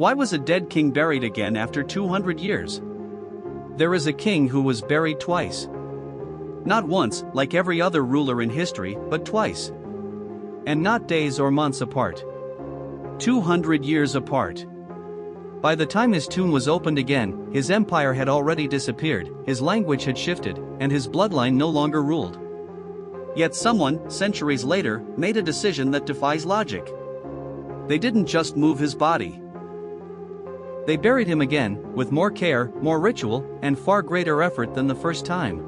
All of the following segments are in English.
Why was a dead king buried again after 200 years? There is a king who was buried twice. Not once, like every other ruler in history, but twice. And not days or months apart. 200 years apart. By the time his tomb was opened again, his empire had already disappeared, his language had shifted, and his bloodline no longer ruled. Yet someone, centuries later, made a decision that defies logic. They didn't just move his body. They buried him again, with more care, more ritual, and far greater effort than the first time.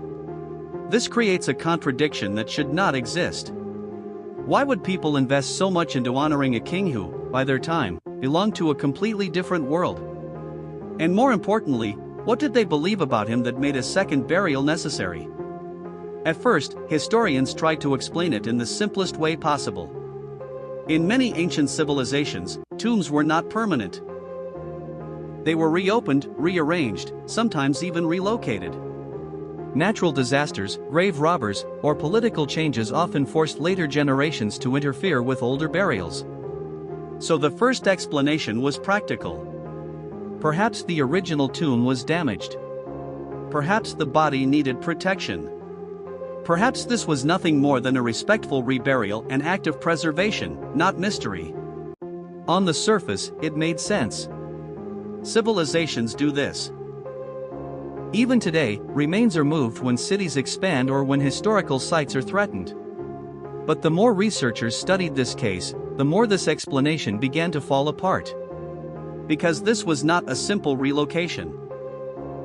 This creates a contradiction that should not exist. Why would people invest so much into honoring a king who, by their time, belonged to a completely different world? And more importantly, what did they believe about him that made a second burial necessary? At first, historians tried to explain it in the simplest way possible. In many ancient civilizations, tombs were not permanent. They were reopened, rearranged, sometimes even relocated. Natural disasters, grave robbers, or political changes often forced later generations to interfere with older burials. So the first explanation was practical. Perhaps the original tomb was damaged. Perhaps the body needed protection. Perhaps this was nothing more than a respectful reburial, an act of preservation, not mystery. On the surface, it made sense. Civilizations do this. Even today, remains are moved when cities expand or when historical sites are threatened. But the more researchers studied this case, the more this explanation began to fall apart. Because this was not a simple relocation.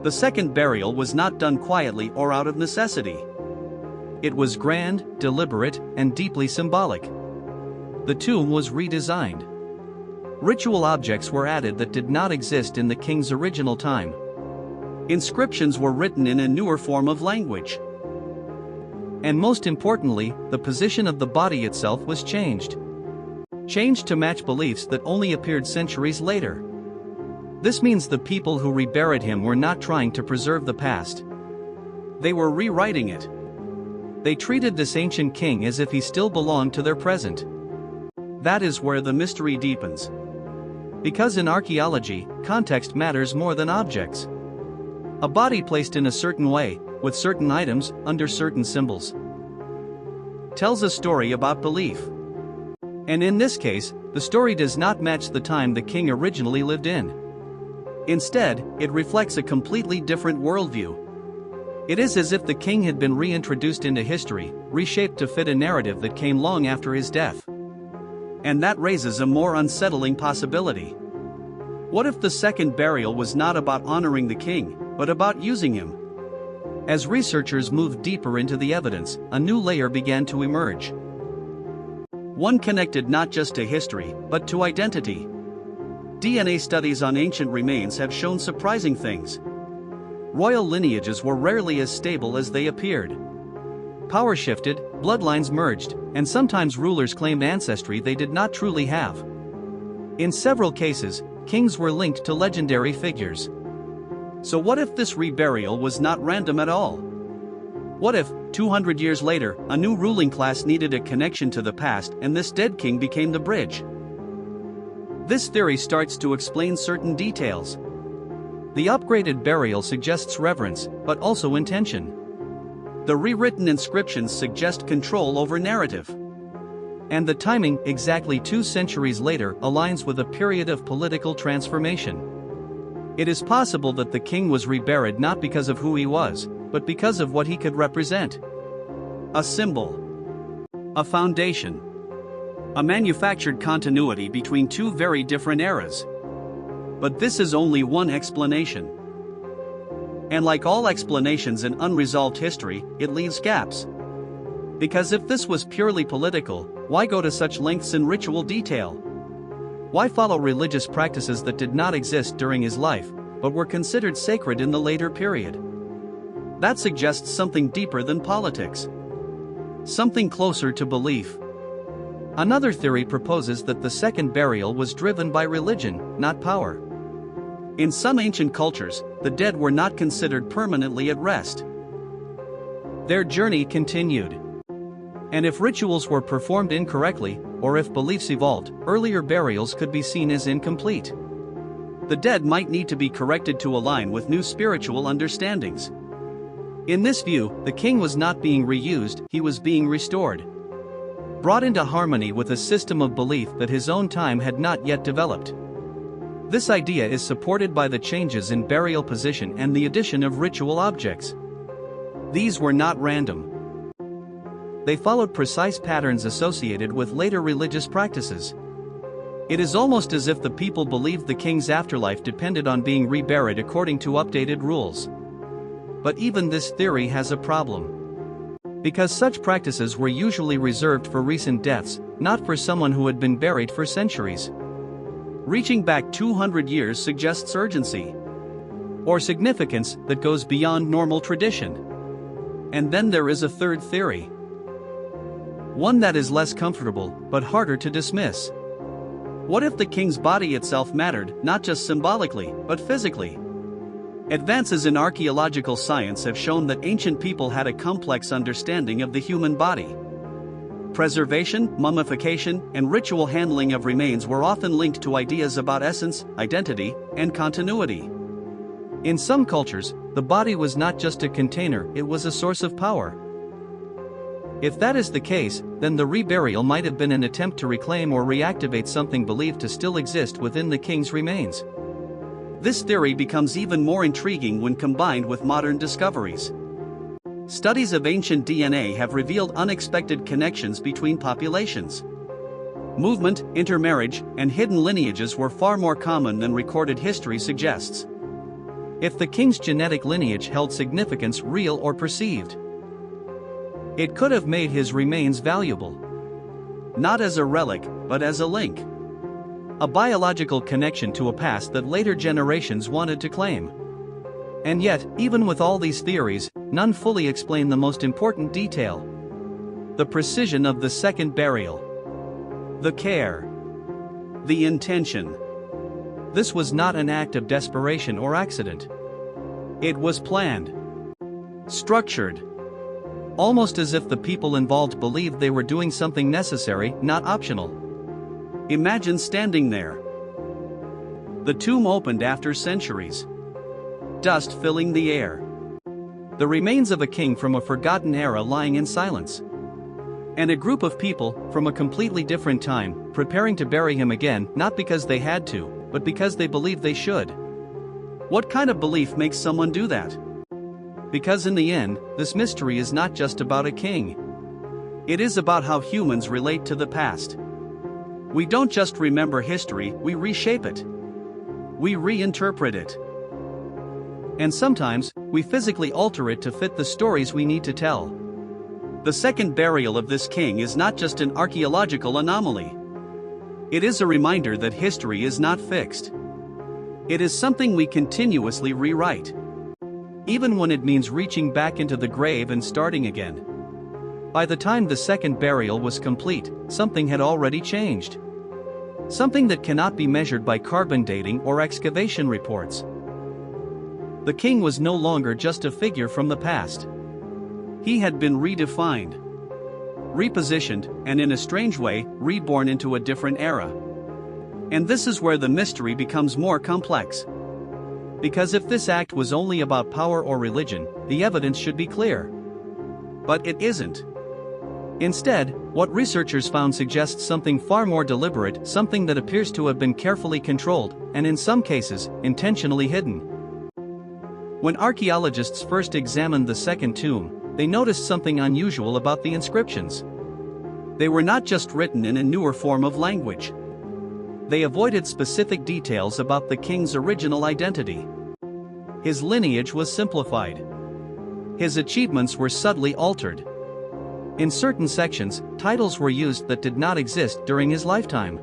The second burial was not done quietly or out of necessity. It was grand, deliberate, and deeply symbolic. The tomb was redesigned. Ritual objects were added that did not exist in the king's original time. Inscriptions were written in a newer form of language. And most importantly, the position of the body itself was changed. Changed to match beliefs that only appeared centuries later. This means the people who reburied him were not trying to preserve the past. They were rewriting it. They treated this ancient king as if he still belonged to their present. That is where the mystery deepens. Because in archaeology, context matters more than objects. A body placed in a certain way, with certain items, under certain symbols, tells a story about belief. And in this case, the story does not match the time the king originally lived in. Instead, it reflects a completely different worldview. It is as if the king had been reintroduced into history, reshaped to fit a narrative that came long after his death. And that raises a more unsettling possibility. What if the second burial was not about honoring the king, but about using him? As researchers moved deeper into the evidence, a new layer began to emerge. One connected not just to history, but to identity. DNA studies on ancient remains have shown surprising things. Royal lineages were rarely as stable as they appeared. Power shifted, bloodlines merged, and sometimes rulers claimed ancestry they did not truly have. In several cases, kings were linked to legendary figures. So what if this reburial was not random at all? What if, 200 years later, a new ruling class needed a connection to the past and this dead king became the bridge? This theory starts to explain certain details. The upgraded burial suggests reverence, but also intention. The rewritten inscriptions suggest control over narrative. And the timing, exactly 2 centuries later, aligns with a period of political transformation. It is possible that the king was reburied not because of who he was, but because of what he could represent. A symbol. A foundation. A manufactured continuity between 2 very different eras. But this is only one explanation. And like all explanations in unresolved history, it leaves gaps. Because if this was purely political, why go to such lengths in ritual detail? Why follow religious practices that did not exist during his life, but were considered sacred in the later period? That suggests something deeper than politics. Something closer to belief. Another theory proposes that the second burial was driven by religion, not power. In some ancient cultures, the dead were not considered permanently at rest. Their journey continued. And if rituals were performed incorrectly, or if beliefs evolved, earlier burials could be seen as incomplete. the dead might need to be corrected to align with new spiritual understandings. In this view, the king was not being reused, he was being restored, brought into harmony with a system of belief that his own time had not yet developed. This idea is supported by the changes in burial position and the addition of ritual objects. These were not random. They followed precise patterns associated with later religious practices. It is almost as if the people believed the king's afterlife depended on being reburied according to updated rules. But even this theory has a problem. Because such practices were usually reserved for recent deaths, not for someone who had been buried for centuries. Reaching back 200 years suggests urgency or significance that goes beyond normal tradition. And then there is a third theory. One that is less comfortable, but harder to dismiss. What if the king's body itself mattered, not just symbolically, but physically? Advances in archaeological science have shown that ancient people had a complex understanding of the human body. Preservation, mummification, and ritual handling of remains were often linked to ideas about essence, identity, and continuity. In some cultures, the body was not just a container, it was a source of power. If that is the case, then the reburial might have been an attempt to reclaim or reactivate something believed to still exist within the king's remains. This theory becomes even more intriguing when combined with modern discoveries. Studies of ancient DNA have revealed unexpected connections between populations. Movement, intermarriage, and hidden lineages were far more common than recorded history suggests. If the king's genetic lineage held significance, real or perceived, it could have made his remains valuable. Not as a relic, but as a link. A biological connection to a past that later generations wanted to claim. And yet, even with all these theories, none fully explain the most important detail: the precision of the second burial. The care. The intention. This was not an act of desperation or accident. It was planned. Structured. Almost as if the people involved believed they were doing something necessary, not optional. Imagine standing there. The tomb opened after centuries. Dust filling the air. The remains of a king from a forgotten era lying in silence. And a group of people, from a completely different time, preparing to bury him again, not because they had to, but because they believed they should. What kind of belief makes someone do that? Because in the end, this mystery is not just about a king. It is about how humans relate to the past. We don't just remember history, we reshape it. We reinterpret it. And sometimes, we physically alter it to fit the stories we need to tell. The second burial of this king is not just an archaeological anomaly. It is a reminder that history is not fixed. It is something we continuously rewrite. Even when it means reaching back into the grave and starting again. By the time the second burial was complete, something had already changed. Something that cannot be measured by carbon dating or excavation reports. The king was no longer just a figure from the past. He had been redefined, repositioned, and in a strange way, reborn into a different era. And this is where the mystery becomes more complex. Because if this act was only about power or religion, the evidence should be clear. But it isn't. Instead, what researchers found suggests something far more deliberate, something that appears to have been carefully controlled, and in some cases, intentionally hidden. When archaeologists first examined the second tomb, they noticed something unusual about the inscriptions. They were not just written in a newer form of language. They avoided specific details about the king's original identity. His lineage was simplified. His achievements were subtly altered. In certain sections, titles were used that did not exist during his lifetime.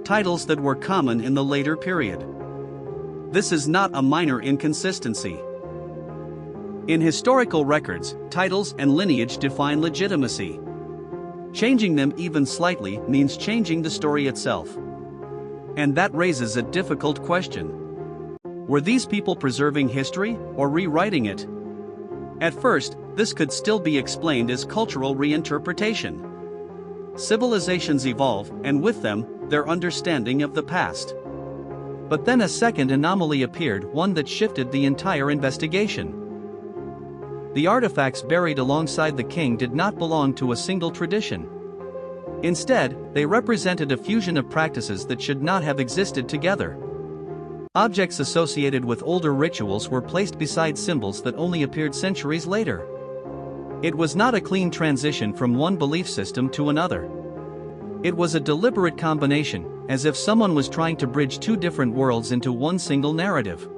Titles that were common in the later period. This is not a minor inconsistency. In historical records, titles and lineage define legitimacy. Changing them even slightly means changing the story itself. And that raises a difficult question. Were these people preserving history, or rewriting it? At first, this could still be explained as cultural reinterpretation. Civilizations evolve, and with them, their understanding of the past. But then a second anomaly appeared, one that shifted the entire investigation. The artifacts buried alongside the king did not belong to a single tradition. Instead, they represented a fusion of practices that should not have existed together. Objects associated with older rituals were placed beside symbols that only appeared centuries later. It was not a clean transition from one belief system to another. It was a deliberate combination, as if someone was trying to bridge two different worlds into one single narrative.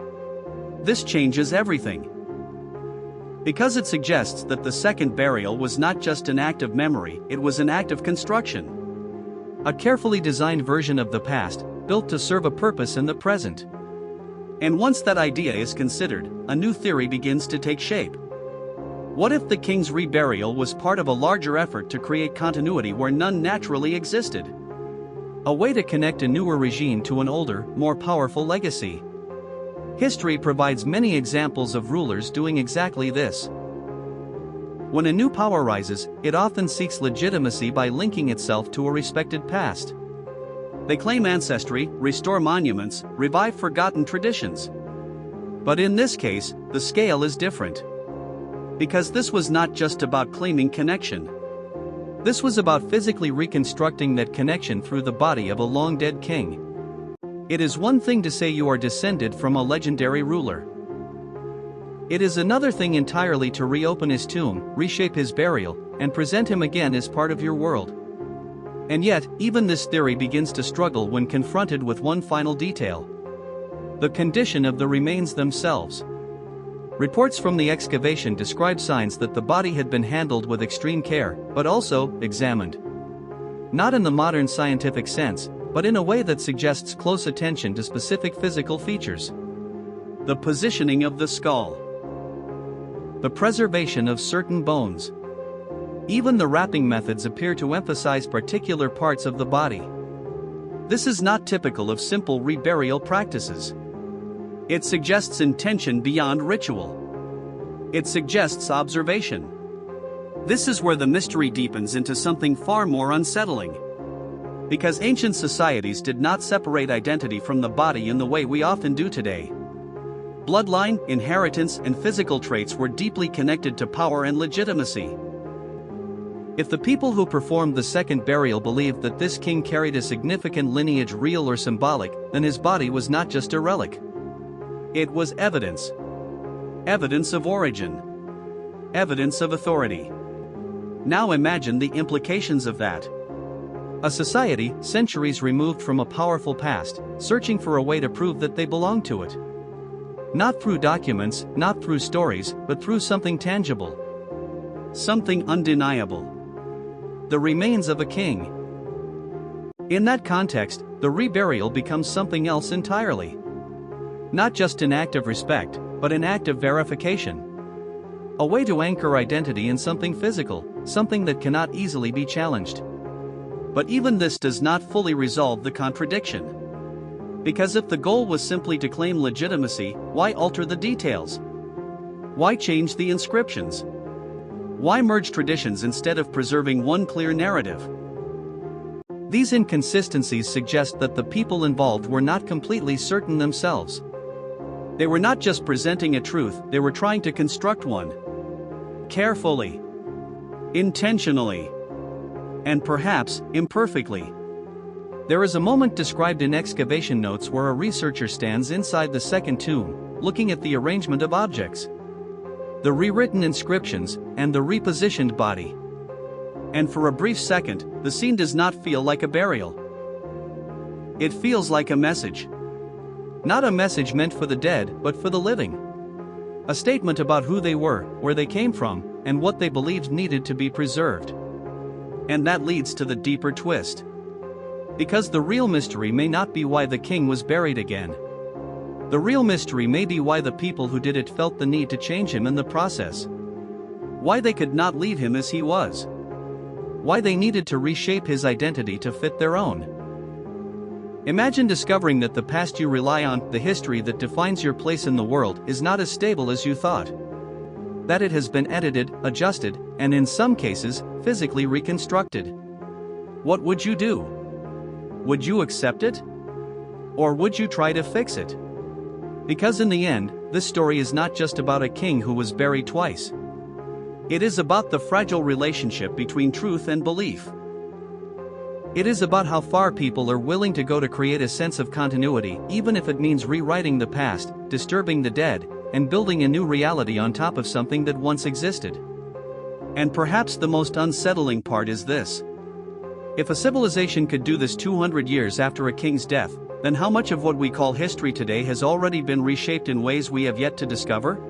This changes everything, because it suggests that the second burial was not just an act of memory, it was an act of construction. A carefully designed version of the past, built to serve a purpose in the present. And once that idea is considered, a new theory begins to take shape. What if the king's reburial was part of a larger effort to create continuity where none naturally existed? A way to connect a newer regime to an older, more powerful legacy. History provides many examples of rulers doing exactly this. When a new power rises, it often seeks legitimacy by linking itself to a respected past. They claim ancestry, restore monuments, revive forgotten traditions. But in this case, the scale is different. Because this was not just about claiming connection. This was about physically reconstructing that connection through the body of a long-dead king. It is one thing to say you are descended from a legendary ruler. It is another thing entirely to reopen his tomb, reshape his burial, and present him again as part of your world. And yet, even this theory begins to struggle when confronted with one final detail: the condition of the remains themselves. Reports from the excavation describe signs that the body had been handled with extreme care, but also examined. Not in the modern scientific sense, but in a way that suggests close attention to specific physical features. The positioning of the skull. The preservation of certain bones. Even the wrapping methods appear to emphasize particular parts of the body. This is not typical of simple reburial practices. It suggests intention beyond ritual. It suggests observation. This is where the mystery deepens into something far more unsettling. Because ancient societies did not separate identity from the body in the way we often do today. Bloodline, inheritance, and physical traits were deeply connected to power and legitimacy. If the people who performed the second burial believed that this king carried a significant lineage, real or symbolic, then his body was not just a relic. It was evidence. Evidence of origin. Evidence of authority. Now imagine the implications of that. A society, centuries removed from a powerful past, searching for a way to prove that they belong to it. Not through documents, not through stories, but through something tangible. Something undeniable. The remains of a king. In that context, the reburial becomes something else entirely. Not just an act of respect, but an act of verification. A way to anchor identity in something physical, something that cannot easily be challenged. But even this does not fully resolve the contradiction. Because if the goal was simply to claim legitimacy, why alter the details? Why change the inscriptions? Why merge traditions instead of preserving one clear narrative? These inconsistencies suggest that the people involved were not completely certain themselves. They were not just presenting a truth, they were trying to construct one. Carefully. Intentionally. And perhaps, imperfectly. There is a moment described in excavation notes where a researcher stands inside the second tomb, looking at the arrangement of objects, the rewritten inscriptions, and the repositioned body. And for a brief second, the scene does not feel like a burial. It feels like a message. Not a message meant for the dead, but for the living. A statement about who they were, where they came from, and what they believed needed to be preserved. And that leads to the deeper twist. Because the real mystery may not be why the king was buried again. The real mystery may be why the people who did it felt the need to change him in the process. Why they could not leave him as he was. Why they needed to reshape his identity to fit their own. Imagine discovering that the past you rely on, the history that defines your place in the world, is not as stable as you thought. That it has been edited, adjusted, and in some cases, physically reconstructed. What would you do? Would you accept it? Or would you try to fix it? Because in the end, this story is not just about a king who was buried twice. It is about the fragile relationship between truth and belief. It is about how far people are willing to go to create a sense of continuity, even if it means rewriting the past, disturbing the dead, and building a new reality on top of something that once existed. And perhaps the most unsettling part is this. If a civilization could do this 200 years after a king's death, then how much of what we call history today has already been reshaped in ways we have yet to discover?